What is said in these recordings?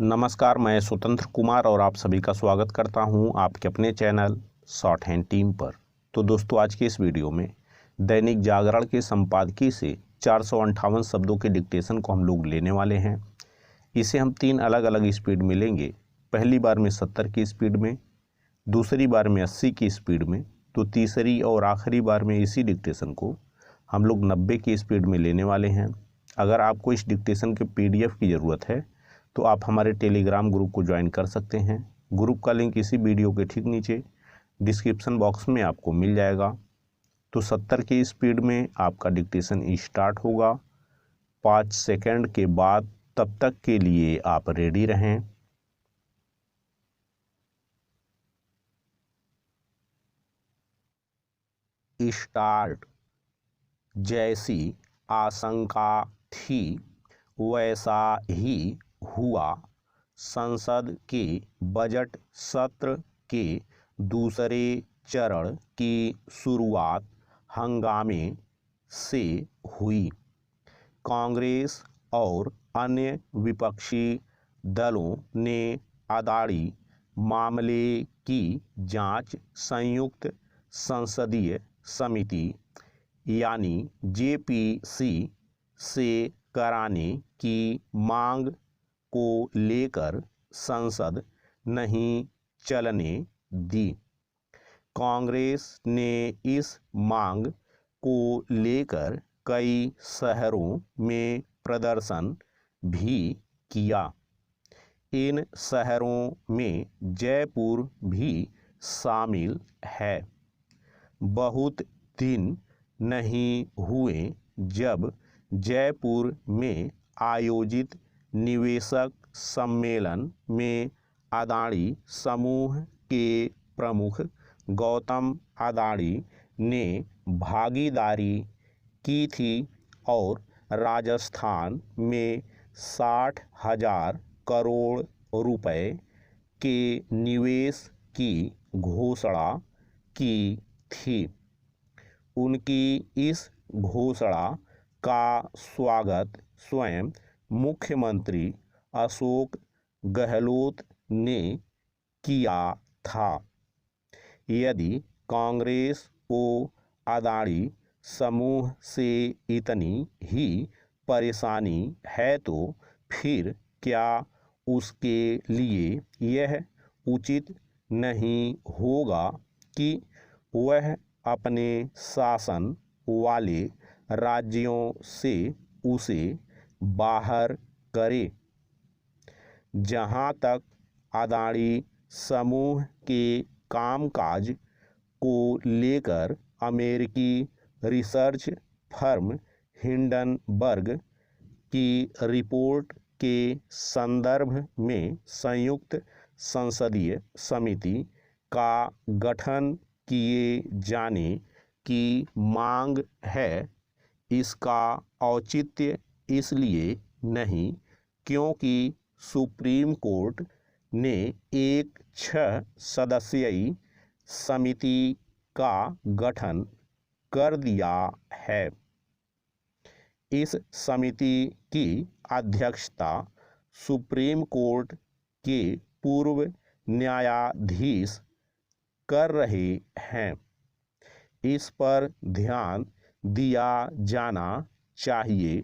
नमस्कार, मैं स्वतंत्र कुमार और आप सभी का स्वागत करता हूं आपके अपने चैनल शॉर्ट हैंड टीम पर। तो दोस्तों, आज के इस वीडियो में दैनिक जागरण के संपादकीय से 458 शब्दों के डिक्टेशन को हम लोग लेने वाले हैं। इसे हम 3 अलग अलग स्पीड में लेंगे। पहली बार में 70 की स्पीड में, दूसरी बार में 80 की स्पीड में, तो तीसरी और आखिरी बार में इसी डिक्टेशन को हम लोग 90 की स्पीड में लेने वाले हैं। अगर आपको इस डिक्टेशन के PDF की ज़रूरत है तो आप हमारे टेलीग्राम ग्रुप को ज्वाइन कर सकते हैं। ग्रुप का लिंक इसी वीडियो के ठीक नीचे डिस्क्रिप्शन बॉक्स में आपको मिल जाएगा। तो 70 की स्पीड में आपका डिक्टेशन स्टार्ट होगा 5 सेकंड के बाद। तब तक के लिए आप रेडी रहें। स्टार्ट। जैसी आशंका थी वैसा ही हुआ। संसद के बजट सत्र के दूसरे चरण की शुरुआत हंगामे से हुई। कांग्रेस और अन्य विपक्षी दलों ने अदाड़ी मामले की जांच संयुक्त संसदीय समिति यानी JPC से कराने की मांग को लेकर संसद नहीं चलने दी। कांग्रेस ने इस मांग को लेकर कई शहरों में प्रदर्शन भी किया। इन शहरों में जयपुर भी शामिल है। बहुत दिन नहीं हुए जब जयपुर में आयोजित निवेशक सम्मेलन में अदाड़ी समूह के प्रमुख गौतम अदाड़ी ने भागीदारी की थी और राजस्थान में 60,000 करोड़ रुपए के निवेश की घोषणा की थी। उनकी इस घोषणा का स्वागत स्वयं मुख्यमंत्री अशोक गहलोत ने किया था। यदि कांग्रेस को अदाड़ी समूह से इतनी ही परेशानी है तो फिर क्या उसके लिए यह उचित नहीं होगा कि वह अपने शासन वाले राज्यों से उसे बाहर करे। जहां तक अदाड़ी समूह के कामकाज को लेकर अमेरिकी रिसर्च फर्म हिंडनबर्ग की रिपोर्ट के संदर्भ में संयुक्त संसदीय समिति का गठन किए जाने की मांग है, इसका औचित्य इसलिए नहीं क्योंकि सुप्रीम कोर्ट ने एक 6 सदस्यीय समिति का गठन कर दिया है। इस समिति की अध्यक्षता सुप्रीम कोर्ट के पूर्व न्यायाधीश कर रहे हैं। इस पर ध्यान दिया जाना चाहिए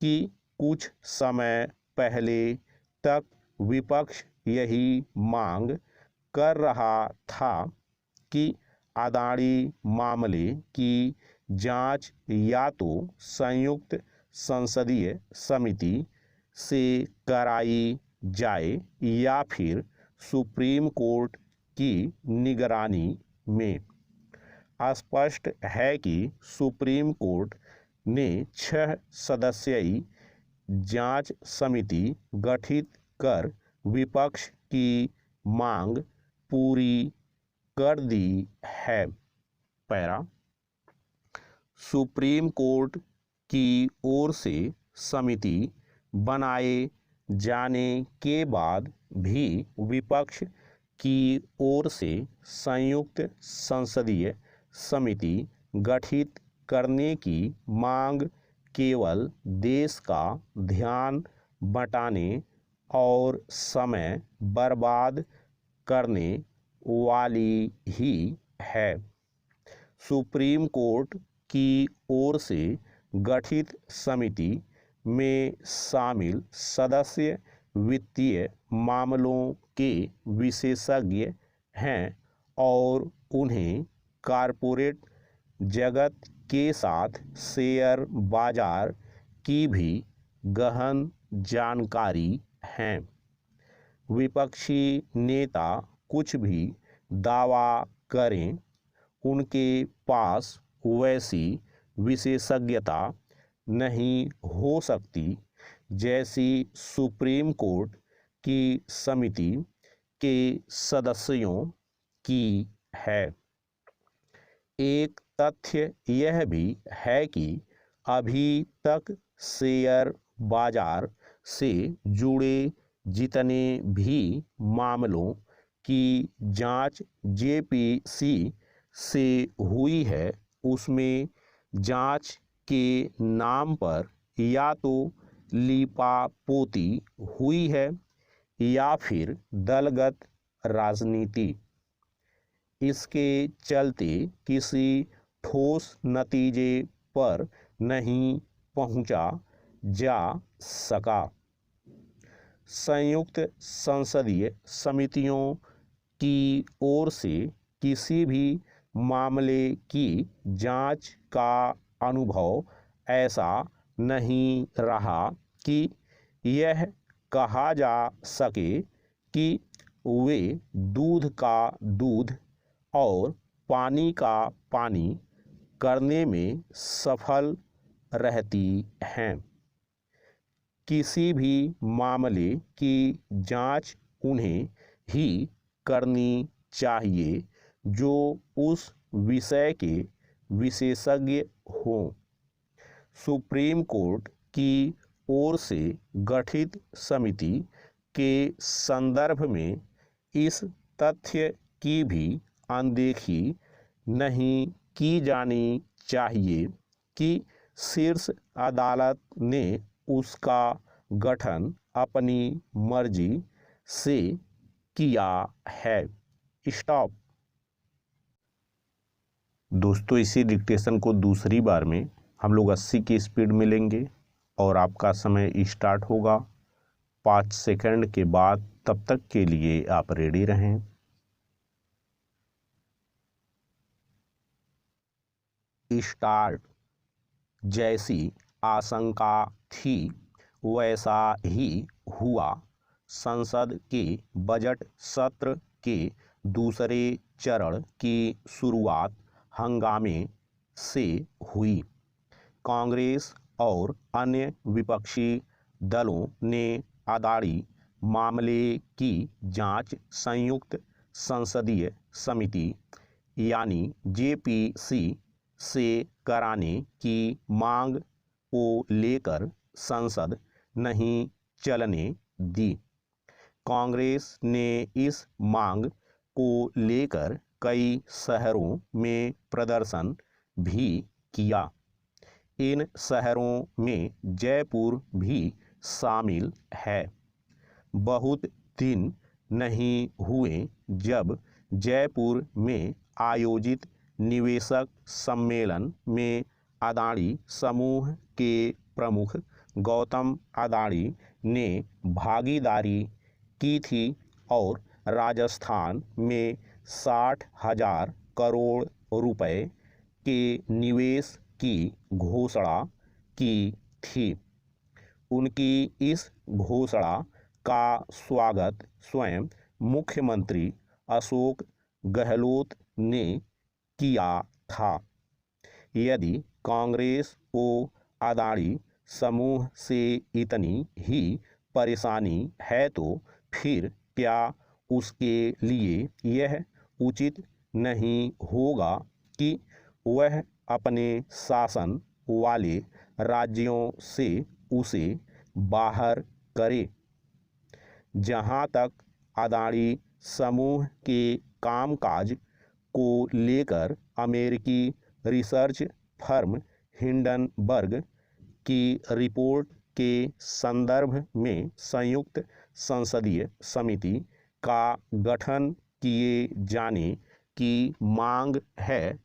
कि कुछ समय पहले तक विपक्ष यही मांग कर रहा था कि अदाड़ी मामले की जांच या तो संयुक्त संसदीय समिति से कराई जाए या फिर सुप्रीम कोर्ट की निगरानी में। स्पष्ट है कि सुप्रीम कोर्ट ने 6 सदस्यीय जांच समिति गठित कर विपक्ष की मांग पूरी कर दी है। पैरा। सुप्रीम कोर्ट की ओर से समिति बनाए जाने के बाद भी विपक्ष की ओर से संयुक्त संसदीय समिति गठित करने की मांग केवल देश का ध्यान बटाने और समय बर्बाद करने वाली ही है। सुप्रीम कोर्ट की ओर से गठित समिति में शामिल सदस्य वित्तीय मामलों के विशेषज्ञ हैं और उन्हें कॉरपोरेट जगत के साथ शेयर बाजार की भी गहन जानकारी है। विपक्षी नेता कुछ भी दावा करें, उनके पास वैसी विशेषज्ञता नहीं हो सकती जैसी सुप्रीम कोर्ट की समिति के सदस्यों की है। एक तथ्य यह भी है कि अभी तक शेयर बाजार से जुड़े जितने भी मामलों की जांच जेपीसी से हुई है, उसमें जांच के नाम पर या तो लीपापोती हुई है या फिर दलगत राजनीति। इसके चलते किसी ठोस नतीजे पर नहीं पहुंचा जा सका। संयुक्त संसदीय समितियों की ओर से किसी भी मामले की जांच का अनुभव ऐसा नहीं रहा कि यह कहा जा सके कि वे दूध का दूध और पानी का पानी करने में सफल रहती हैं। किसी भी मामले की जांच उन्हें ही करनी चाहिए जो उस विषय के विशेषज्ञ हों। सुप्रीम कोर्ट की ओर से गठित समिति के संदर्भ में इस तथ्य की भी अनदेखी नहीं की जानी चाहिए कि शीर्ष अदालत ने उसका गठन अपनी मर्जी से किया है। स्टॉप। दोस्तों, इसी डिक्टेशन को दूसरी बार में हम लोग 80 की स्पीड में लेंगे और आपका समय स्टार्ट होगा 5 सेकंड के बाद। तब तक के लिए आप रेडी रहें। स्टार्ट। जैसी आशंका थी वैसा ही हुआ। संसद के बजट सत्र के दूसरे चरण की शुरुआत हंगामे से हुई। कांग्रेस और अन्य विपक्षी दलों ने अदानी मामले की जांच संयुक्त संसदीय समिति यानी जेपीसी से कराने की मांग को लेकर संसद नहीं चलने दी। कांग्रेस ने इस मांग को लेकर कई शहरों में प्रदर्शन भी किया। इन शहरों में जयपुर भी शामिल है। बहुत दिन नहीं हुए जब जयपुर में आयोजित निवेशक सम्मेलन में अदानी समूह के प्रमुख गौतम अदानी ने भागीदारी की थी और राजस्थान में 60,000 करोड़ रुपए के निवेश की घोषणा की थी। उनकी इस घोषणा का स्वागत स्वयं मुख्यमंत्री अशोक गहलोत ने किया था। यदि कांग्रेस को अदानी समूह से इतनी ही परेशानी है तो फिर क्या उसके लिए यह उचित नहीं होगा कि वह अपने शासन वाले राज्यों से उसे बाहर करे। जहां तक अदानी समूह के कामकाज को लेकर अमेरिकी रिसर्च फर्म हिंडनबर्ग की रिपोर्ट के संदर्भ में संयुक्त संसदीय समिति का गठन किए जाने की मांग है।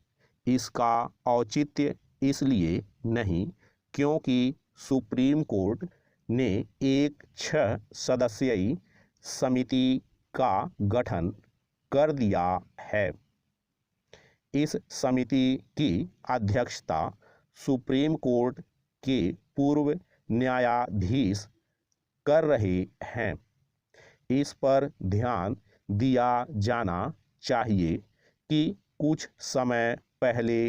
इसका औचित्य इसलिए नहीं क्योंकि सुप्रीम कोर्ट ने एक 6 सदस्यीय समिति का गठन कर दिया है। इस समिति की अध्यक्षता सुप्रीम कोर्ट के पूर्व न्यायाधीश कर रहे हैं। इस पर ध्यान दिया जाना चाहिए कि कुछ समय पहले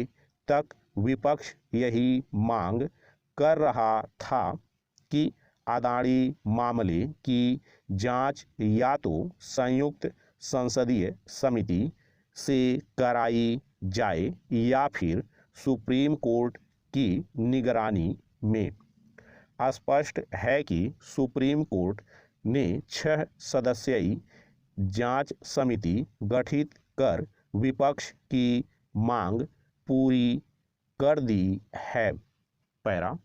तक विपक्ष यही मांग कर रहा था कि अदानी मामले की जांच या तो संयुक्त संसदीय समिति से कराई जाए या फिर सुप्रीम कोर्ट की निगरानी में। स्पष्ट है कि सुप्रीम कोर्ट ने 6 सदस्यीय जांच समिति गठित कर विपक्ष की मांग पूरी कर दी है। पैरा,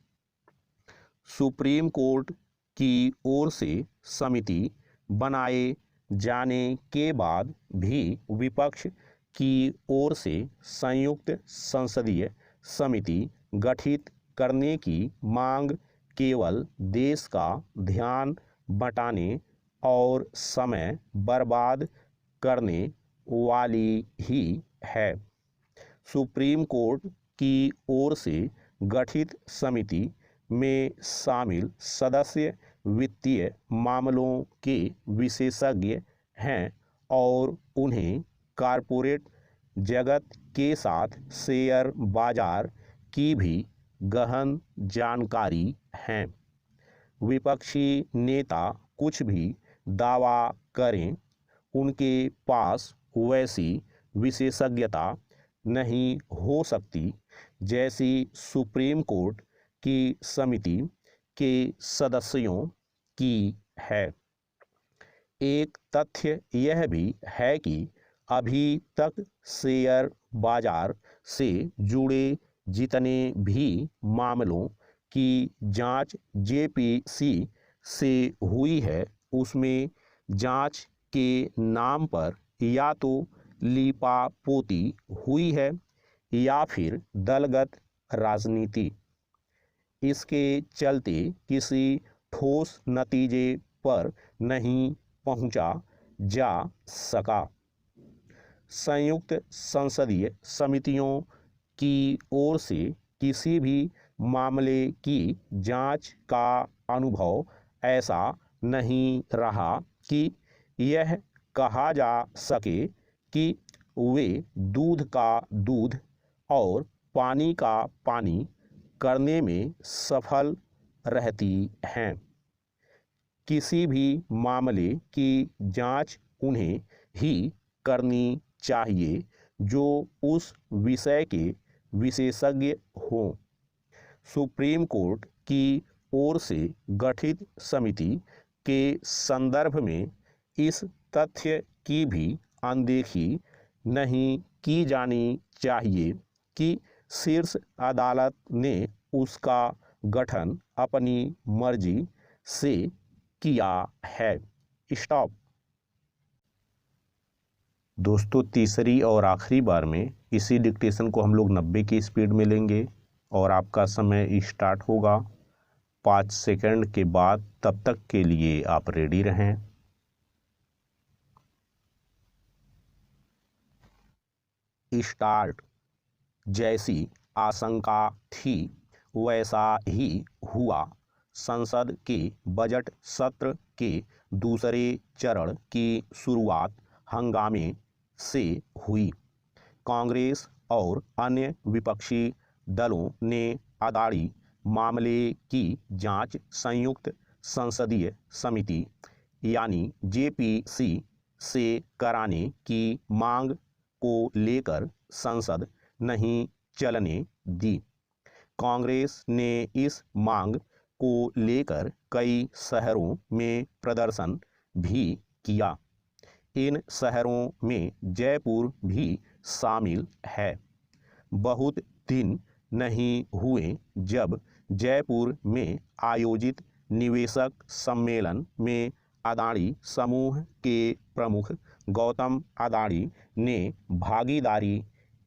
सुप्रीम कोर्ट की ओर से समिति बनाए जाने के बाद भी विपक्ष की ओर से संयुक्त संसदीय समिति गठित करने की मांग केवल देश का ध्यान बटाने और समय बर्बाद करने वाली ही है। सुप्रीम कोर्ट की ओर से गठित समिति में शामिल सदस्य वित्तीय मामलों के विशेषज्ञ हैं और उन्हें कॉरपोरेट जगत के साथ शेयर बाजार की भी गहन जानकारी है। विपक्षी नेता कुछ भी दावा करें, उनके पास वैसी विशेषज्ञता नहीं हो सकती जैसी सुप्रीम कोर्ट की समिति के सदस्यों की है। एक तथ्य यह भी है कि अभी तक शेयर बाजार से जुड़े जितने भी मामलों की जांच जेपीसी से हुई है, उसमें जांच के नाम पर या तो लीपापोती हुई है या फिर दलगत राजनीति। इसके चलते किसी ठोस नतीजे पर नहीं पहुंचा जा सका। संयुक्त संसदीय समितियों की ओर से किसी भी मामले की जांच का अनुभव ऐसा नहीं रहा कि यह कहा जा सके कि वे दूध का दूध और पानी का पानी करने में सफल रहती हैं। किसी भी मामले की जांच उन्हें ही करनी चाहिए जो उस विषय के विशेषज्ञ हों। सुप्रीम कोर्ट की ओर से गठित समिति के संदर्भ में इस तथ्य की भी अनदेखी नहीं की जानी चाहिए कि शीर्ष अदालत ने उसका गठन अपनी मर्जी से किया है। स्टॉप। दोस्तों, तीसरी और आखिरी बार में इसी डिक्टेशन को हम लोग 90 की स्पीड में लेंगे और आपका समय स्टार्ट होगा 5 सेकंड के बाद। तब तक के लिए आप रेडी रहें। स्टार्ट। जैसी आशंका थी वैसा ही हुआ। संसद के बजट सत्र के दूसरे चरण की शुरुआत हंगामे से हुई। कांग्रेस और अन्य विपक्षी दलों ने अदानी मामले की जांच संयुक्त संसदीय समिति यानी जेपीसी से कराने की मांग को लेकर संसद नहीं चलने दी। कांग्रेस ने इस मांग को लेकर कई शहरों में प्रदर्शन भी किया। इन शहरों में जयपुर भी शामिल है। बहुत दिन नहीं हुए जब जयपुर में आयोजित निवेशक सम्मेलन में अदानी समूह के प्रमुख गौतम अदानी ने भागीदारी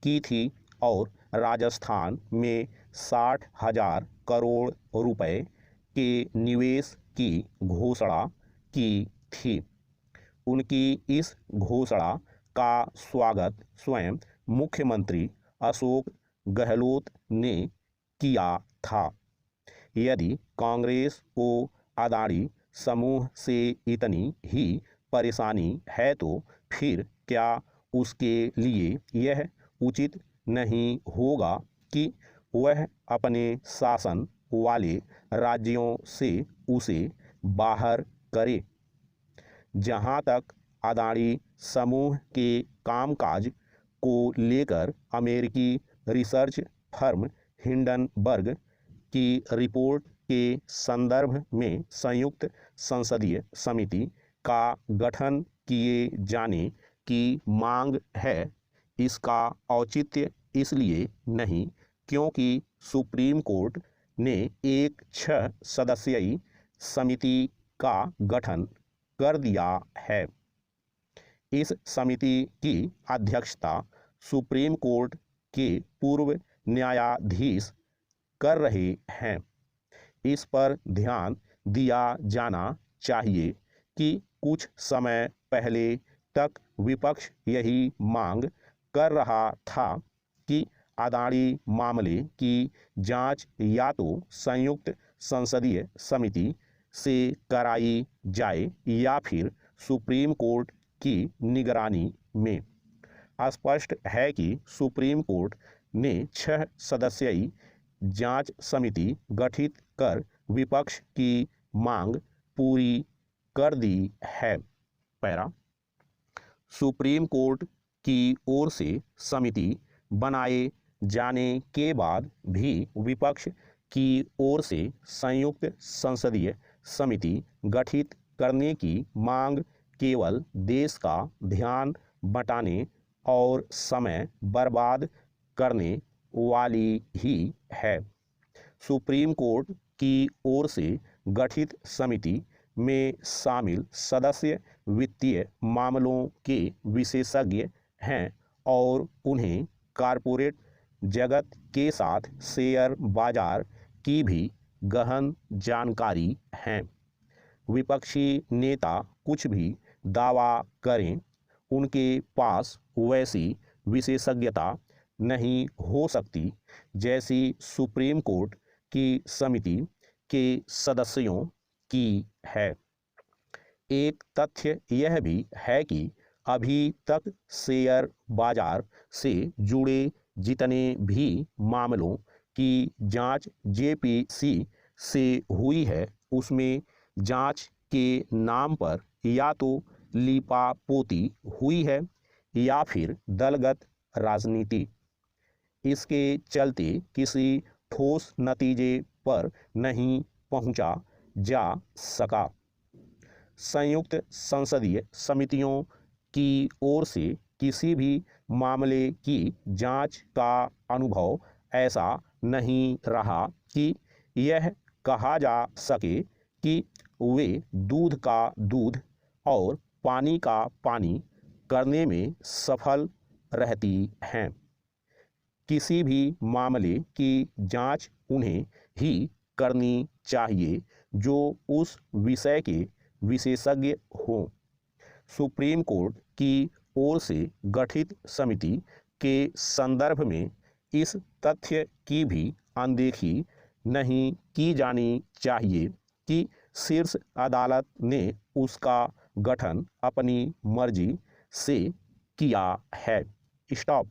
की थी और राजस्थान में 60,000 करोड़ रुपए के निवेश की घोषणा की थी। उनकी इस घोषणा का स्वागत स्वयं मुख्यमंत्री अशोक गहलोत ने किया था। यदि कांग्रेस को अदानी समूह से इतनी ही परेशानी है तो फिर क्या उसके लिए यह उचित नहीं होगा कि वह अपने शासन वाले राज्यों से उसे बाहर करे। जहां तक अदानी समूह के कामकाज को लेकर अमेरिकी रिसर्च फर्म हिंडनबर्ग की रिपोर्ट के संदर्भ में संयुक्त संसदीय समिति का गठन किए जाने की मांग है, इसका औचित्य इसलिए नहीं क्योंकि सुप्रीम कोर्ट ने एक 6 सदस्यीय समिति का गठन कर दिया है। इस समिति की अध्यक्षता सुप्रीम कोर्ट के पूर्व न्यायाधीश कर रहे हैं। इस पर ध्यान दिया जाना चाहिए कि कुछ समय पहले तक विपक्ष यही मांग कर रहा था कि अदानी मामले की जांच या तो संयुक्त संसदीय समिति से कराई जाए या फिर सुप्रीम कोर्ट की निगरानी में। स्पष्ट है कि सुप्रीम कोर्ट ने 6 सदस्यीय जांच समिति गठित कर विपक्ष की मांग पूरी कर दी है। पैरा सुप्रीम कोर्ट की ओर से समिति बनाए जाने के बाद भी विपक्ष की ओर से संयुक्त संसदीय समिति गठित करने की मांग केवल देश का ध्यान बटाने और समय बर्बाद करने वाली ही है। सुप्रीम कोर्ट की ओर से गठित समिति में शामिल सदस्य वित्तीय मामलों के विशेषज्ञ हैं और उन्हें कॉरपोरेट जगत के साथ शेयर बाजार की भी गहन जानकारी है। विपक्षी नेता कुछ भी दावा करें, उनके पास वैसी विशेषज्ञता नहीं हो सकती जैसी सुप्रीम कोर्ट की समिति के सदस्यों की है। एक तथ्य यह भी है कि अभी तक शेयर बाजार से जुड़े जितने भी मामलों की जांच जेपीसी से हुई है उसमें जांच के नाम पर या तो लीपापोती हुई है या फिर दलगत राजनीति। इसके चलते किसी ठोस नतीजे पर नहीं पहुंचा जा सका। संयुक्त संसदीय समितियों की ओर से किसी भी मामले की जांच का अनुभव ऐसा नहीं रहा कि यह कहा जा सके कि वे दूध का दूध और पानी का पानी करने में सफल रहती हैं। किसी भी मामले की जांच उन्हें ही करनी चाहिए जो उस विषय के विशेषज्ञ हों। सुप्रीम कोर्ट की ओर से गठित समिति के संदर्भ में इस तथ्य की भी अनदेखी नहीं की जानी चाहिए कि शीर्ष अदालत ने उसका गठन अपनी मर्जी से किया है। स्टॉप।